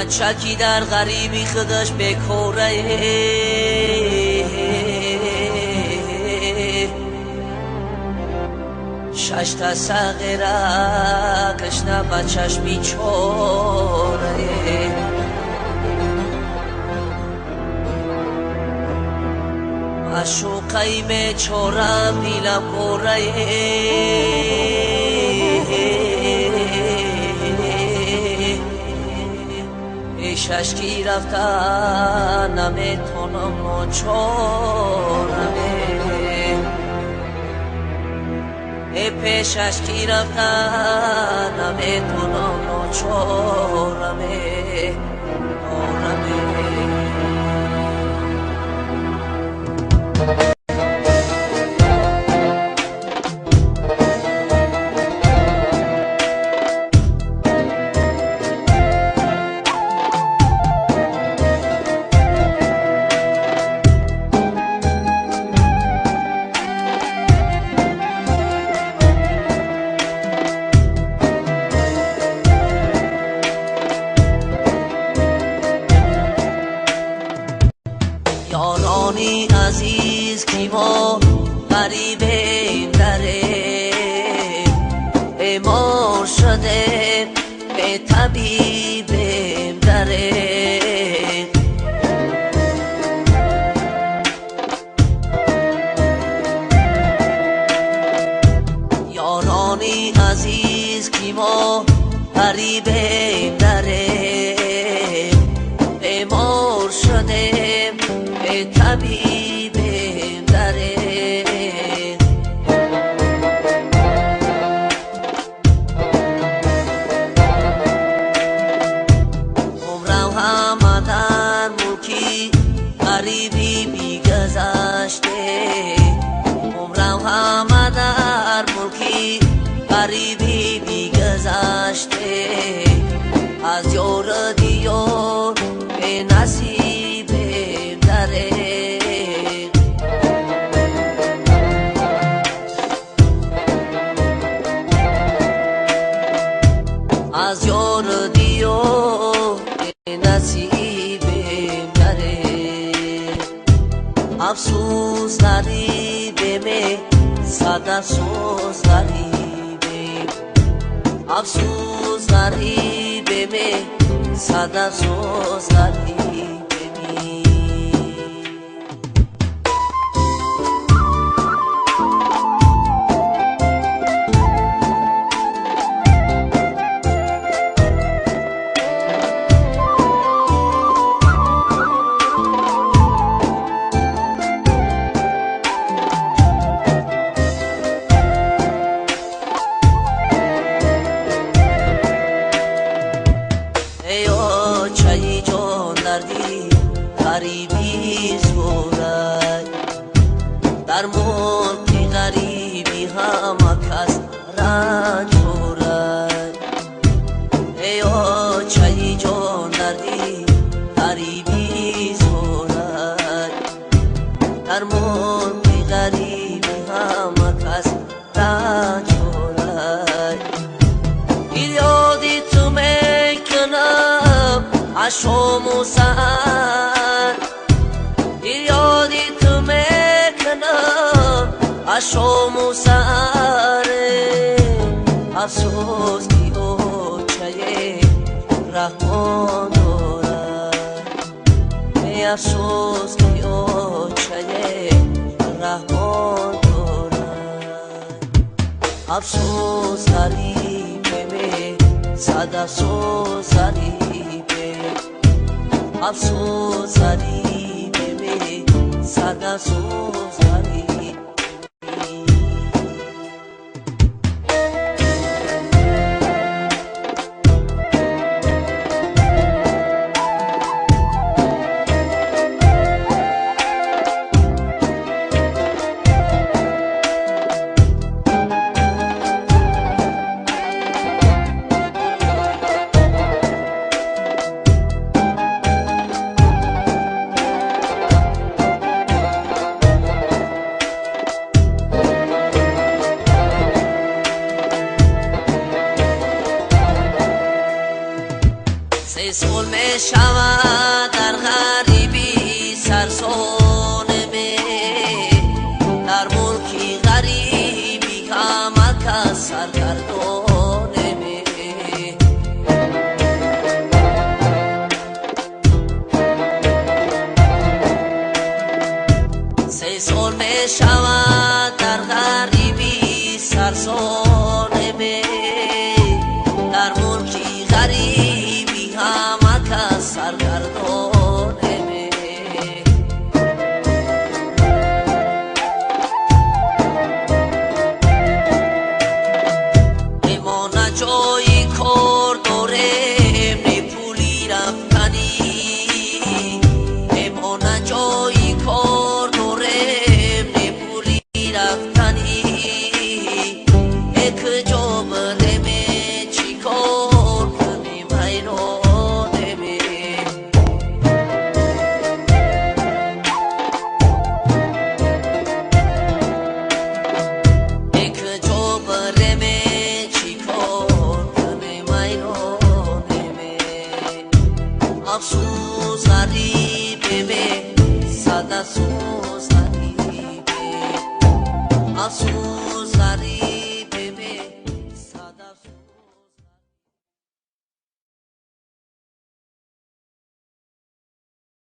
بچکی در غریبی خودش بکوره شش تا صغیره کشنه بچش بیچاره معشوقه بیچاره بیلم کوره پیشش کی رفتن نمیتونم ناچارمه پیشش کی رفتن نمیتونم ناچارمه یارانی عزیز که ما غریبیم داره بیمار شده به طبیبیم داره یارانی عزیز که ما غریبیم داره بیمار شده طبیب داره عمرم همه در ملکی غریبی بیگذشته عمرم همه در ملکی غریبی بیگذشته از یار دیار به نصیب از یار دیو نصیبم داره افسوس داری به می صد افسوس داری به افسوس داری به می صد افسوس داری چای جان دردی غریبی زورد در ملک غریبی همه کس رنج خورد ایا چای جان دردی غریبی زورد در ملک غریبی همه کس رنج خورد یادی تو میکنم عشام و سهر یادی تو میکنم عشام و سهر افسوس کی اوچه رحمان دارد افسوس کی اوچه رحمان دارد افسوس داری به صد افسوس داری افسوس داری به صد افسوس داری شود در غریبی سرسانمه در ملکی غریبی همه کس سرگردانمه سه سال می شود در غریبی سرسانمه در ملکی غریبی همه کس سرگردانمه بمانه جایی کار داریم نی پولی رفتنی بمانه جایی کار داریم نی پولی رفتنی یک جا بریم چی کار کنیم حیرانمه یک جا بریم چی کار کنیم حیرانمه افسوس غریبه صد افسوس غریبه افسوس